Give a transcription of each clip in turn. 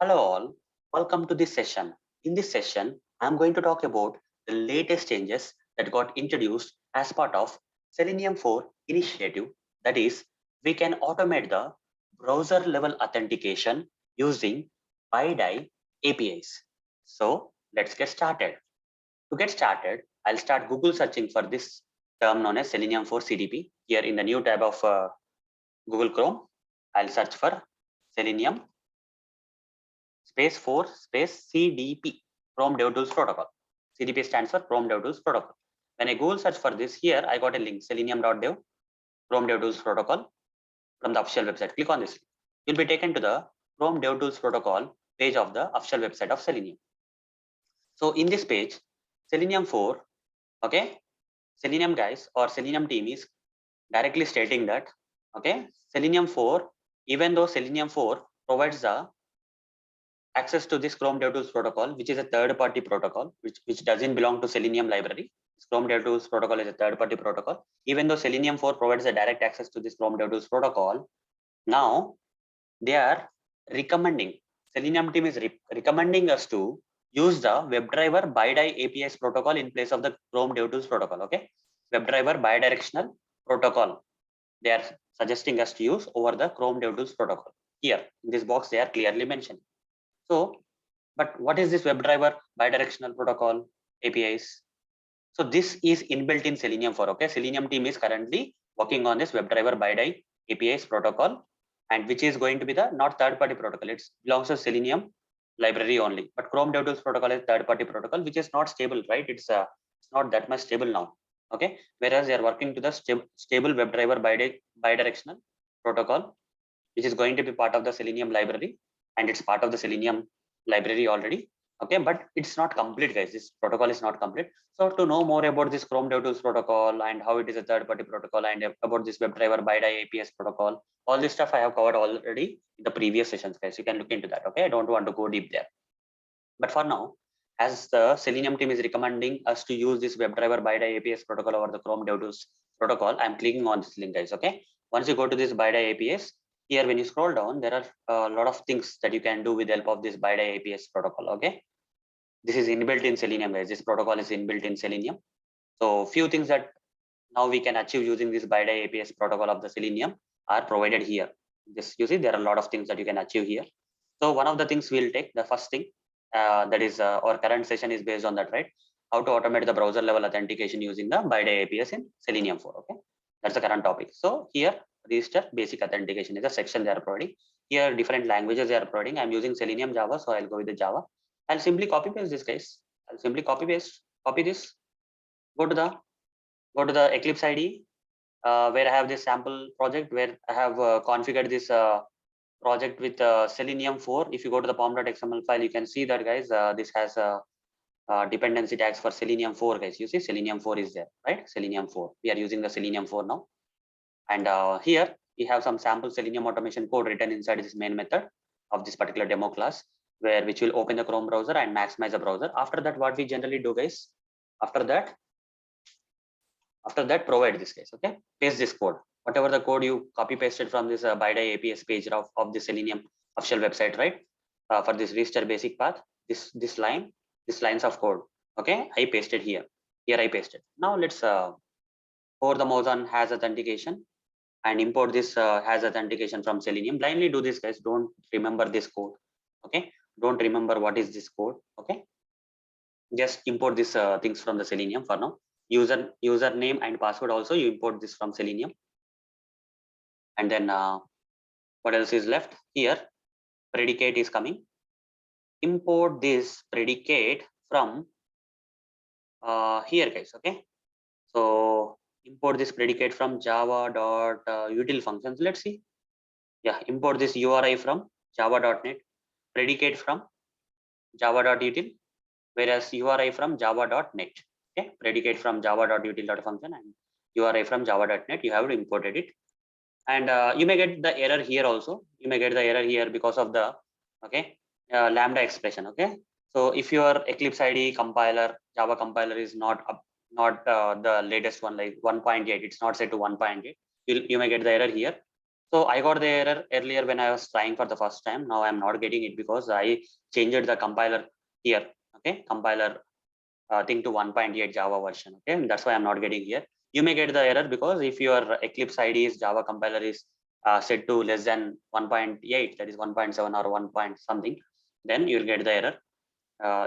Hello all, welcome to this session. In this session, I'm going to talk about the latest changes that got introduced as part of Selenium 4 initiative. That is, we can automate the browser level authentication using BiDi APIs. So let's get started. To get started, I'll start Google searching for this term known as Selenium 4 CDP. Here in the new tab of Google Chrome, I'll search for Selenium space 4 space CDP, Chrome DevTools Protocol. CDP stands for Chrome DevTools Protocol. When I Google search for this, here I got a link, selenium.dev, Chrome DevTools Protocol from the official website. Click on this. You'll be taken to the Chrome DevTools Protocol page of the official website of Selenium. So in this page, Selenium 4, okay, Selenium guys or Selenium team is directly stating that, okay, Selenium 4, even though Selenium 4 provides the access to this Chrome DevTools protocol, which is a third-party protocol, which doesn't belong to Selenium library. This Chrome DevTools protocol is a third-party protocol. Even though Selenium 4 provides a direct access to this Chrome DevTools protocol, now they are recommending, Selenium team is recommending us to use the WebDriver BiDi APIs protocol in place of the Chrome DevTools protocol. Okay, WebDriver bidirectional protocol. They are suggesting us to use over the Chrome DevTools protocol. Here in this box, they are clearly mentioned. So, but what is this WebDriver bidirectional protocol APIs? So this is inbuilt in Selenium 4. Okay, Selenium team is currently working on this WebDriver BiDi APIs protocol, and which is going to be the not third-party protocol. It belongs to Selenium library only. But Chrome DevTools protocol is third-party protocol, which is not stable, right? It's not that much stable now. Okay, whereas they are working to the stable WebDriver bidirectional protocol, which is going to be part of the Selenium library, and it's part of the Selenium library already. Okay, but it's not complete, guys. This protocol is not complete. So to know more about this Chrome DevTools protocol and how it is a third-party protocol, and about this WebDriver BiDi APIs protocol, all this stuff I have covered already in the previous sessions, guys. You can look into that. Okay, I don't want to go deep there. But for now, as the Selenium team is recommending us to use this WebDriver BiDi APIs protocol over the Chrome DevTools protocol, I'm clicking on this link, guys. Okay, once you go to this BiDi APIs, here when you scroll down, there are a lot of things that you can do with the help of this BiDi APIs protocol. Okay, this is inbuilt in Selenium, guys. This protocol is inbuilt in Selenium. So few things that now we can achieve using this BiDi APIs protocol of the Selenium are provided here. This, you see, there are a lot of things that you can achieve here. So one of the things we'll take, the first thing, that is our current session is based on that, right? How to automate the browser level authentication using the BiDi APIs in Selenium 4. Okay, that's the current topic. So here, register basic authentication is a section they are providing. Here, different languages they are providing. I'm using Selenium Java, so I'll go with the Java. I'll simply copy paste this, guys. I'll simply copy this. Go to the Eclipse IDE, where I have this sample project where I have configured this project with Selenium 4. If you go to the pom.xml file, you can see that, guys, this has dependency tags for Selenium 4, guys. You see Selenium 4 is there, right? Selenium 4. We are using the Selenium 4 now. And here we have some sample Selenium automation code written inside this main method of this particular demo class, which will open the Chrome browser and maximize the browser. After that, what we generally do, guys, after that, provide this, guys. Okay, paste this code. Whatever the code you copy pasted from this BiDi APIs page of the Selenium official website, right? For this register basic path, this lines of code. Okay, I pasted here. Here I pasted. Now let's pour the mouse on has authentication and import this has authentication from Selenium. Blindly do this, guys. Don't remember this code. Okay, don't remember what is this code. Okay, just import these things from the Selenium for now. Username and password also you import this from Selenium. And then what else is left here? Predicate is coming. Import this predicate from here, guys. Okay, so import this predicate from java.util functions. Let's see. Yeah, import this URI from java.net, predicate from java.util, whereas URI from java.net. Okay, predicate from java.util.function and URI from java.net. You have to imported it. And you may get the error here also. You may get the error here because of the lambda expression. Okay, so if your Eclipse IDE compiler, Java compiler is not the latest one, like 1.8, it's not set to 1.8, you may get the error here. So I got the error earlier when I was trying for the first time. Now I'm not getting it because I changed the compiler here. Okay, compiler thing to 1.8 Java version. Okay, and that's why I'm not getting here. You may get the error because if your Eclipse IDE's Java compiler is set to less than 1.8, that is 1.7 or 1 point something, then you'll get the error.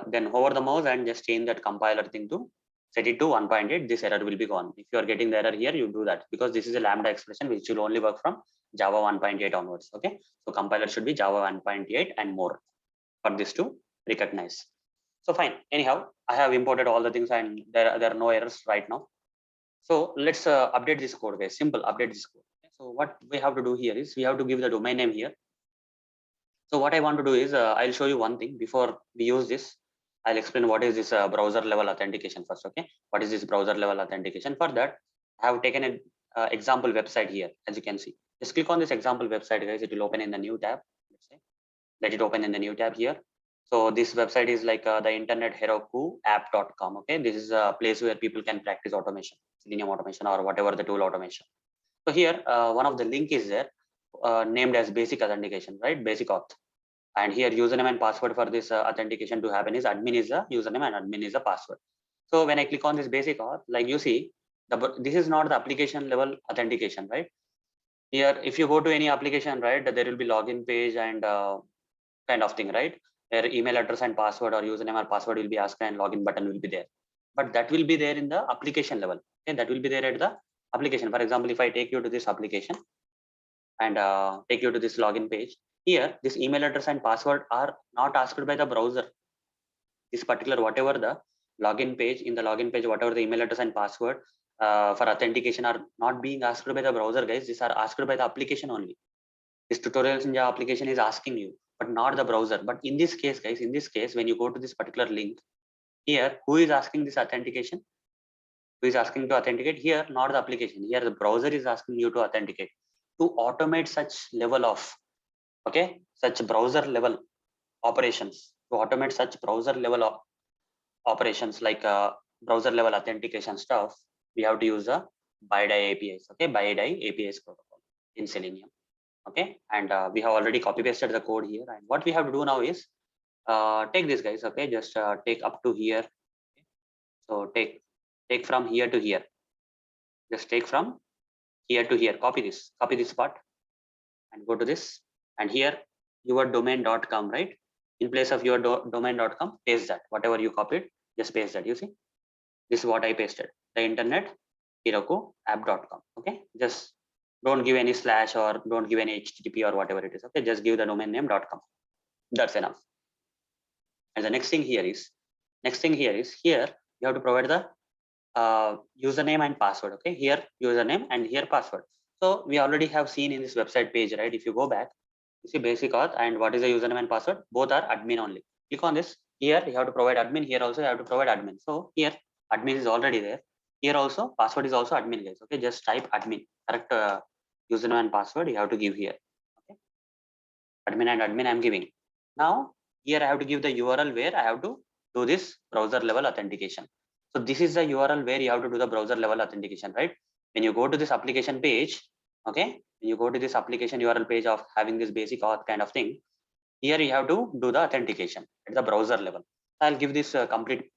Then hover the mouse and just change that compiler thing to set it to 1.8. This error will be gone. If you are getting the error here, you do that because this is a lambda expression which will only work from Java 1.8 onwards. Okay, so compiler should be Java 1.8 and more for this to recognize. So fine. Anyhow, I have imported all the things and there are no errors right now. So let's update this code, guys. Simple, update this code. So what we have to do here is we have to give the domain name here. So what I want to do is I'll show you one thing before we use this. I'll explain what is this browser level authentication first. Okay, what is this browser level authentication? For that, I have taken an example website here, as you can see. Just click on this example website, guys. It will open in the new tab. Let's say, let it open in the new tab here. So this website is like the internet Heroku app.com. Okay, this is a place where people can practice automation, Selenium automation or whatever the tool automation. So here, one of the link is there named as basic authentication, right? Basic auth. And here username and password for this authentication to happen is admin is a username and admin is a password. So when I click on this basic auth, like you see, this is not the application level authentication, right? Here, if you go to any application, right, there will be login page and kind of thing, right? Their email address and password or username or password will be asked and login button will be there. But that will be there in the application level. Okay, that will be there at the application. For example, if I take you to this application and take you to this login page, here this email address and password are not asked by the browser. This particular whatever the login page, in the login page, whatever the email address and password for authentication are not being asked by the browser, guys. These are asked by the application only. This tutorials in Java application is asking you, but not the browser. But in this case, guys, in this case, when you go to this particular link here, who is asking this authentication? Who is asking to authenticate? Here, not the application. Here, the browser is asking you to authenticate to automate such level of, okay, such browser level operations, to automate such browser level of operations like browser level authentication stuff. We have to use the BiDi APIs, okay, BiDi APIs protocol in Selenium. Okay, and we have already copy pasted the code here, and what we have to do now is take this, guys. Okay, just take up to here. Okay? So take from here to here, just take from here to here, copy this part and go to this, and here your domain.com, right? In place of your domain.com, paste that, whatever you copied, just paste that. You see, this is what I pasted, the internet Heroku app.com. Okay, just don't give any slash or don't give any HTTP or whatever it is. Okay, just give the domain name.com. That's enough. And the next thing here is here you have to provide the username and password. Okay, here username and here password. So we already have seen in this website page, right? If you go back, you see basic auth and what is the username and password? Both are admin only. Click on this. Here you have to provide admin. Here also you have to provide admin. So here admin is already there. Here also password is also admin, guys. Okay, just type admin. Correct username and password you have to give here. Okay, admin and admin I'm giving. Now here I have to give the URL where I have to do this browser level authentication. So this is the URL where you have to do the browser level authentication, right? When you go to this application page, okay, when you go to this application URL page of having this basic auth kind of thing, here you have to do the authentication at the browser level. I'll give this complete.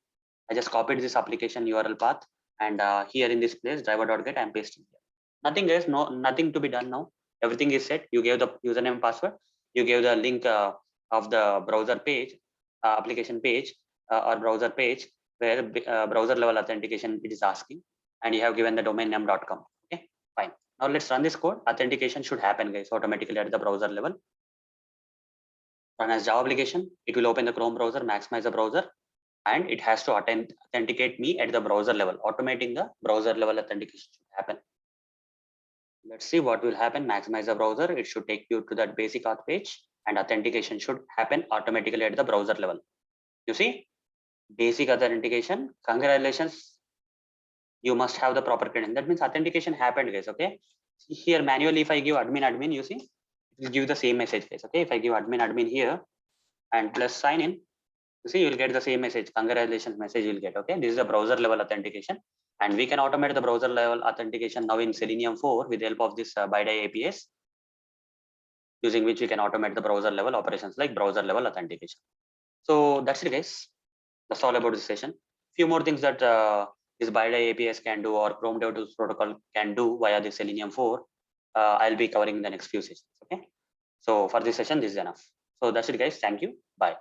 I just copied this application URL path and here in this place driver.get I'm pasting here. Nothing, guys, nothing to be done now. Everything is set. You gave the username and password. You gave the link of the browser page, application page or browser page where browser level authentication it is asking, and you have given the domain name.com. Okay, fine. Now let's run this code. Authentication should happen, guys, automatically at the browser level. Run as Java application. It will open the Chrome browser, maximize the browser, and it has to authenticate me at the browser level. Automating the browser level authentication should happen. Let's see what will happen. Maximize the browser. It should take you to that basic auth page, and authentication should happen automatically at the browser level. You see, basic authentication. Congratulations. You must have the proper credential. That means authentication happened, guys. Okay. Here manually, if I give admin, you see, it will give the same message, guys. Okay. If I give admin here and plus sign in, you see, you'll get the same message. Congratulations message you'll get. Okay. This is a browser level authentication. And we can automate the browser level authentication now in Selenium 4 with the help of this BiDi APIs. using which we can automate the browser level operations like browser level authentication. So that's it, guys. That's all about this session. Few more things that this BiDi APIs can do or Chrome Dev Tools protocol can do via the Selenium 4. I'll be covering in the next few sessions. Okay. So for this session, this is enough. So that's it, guys. Thank you. Bye.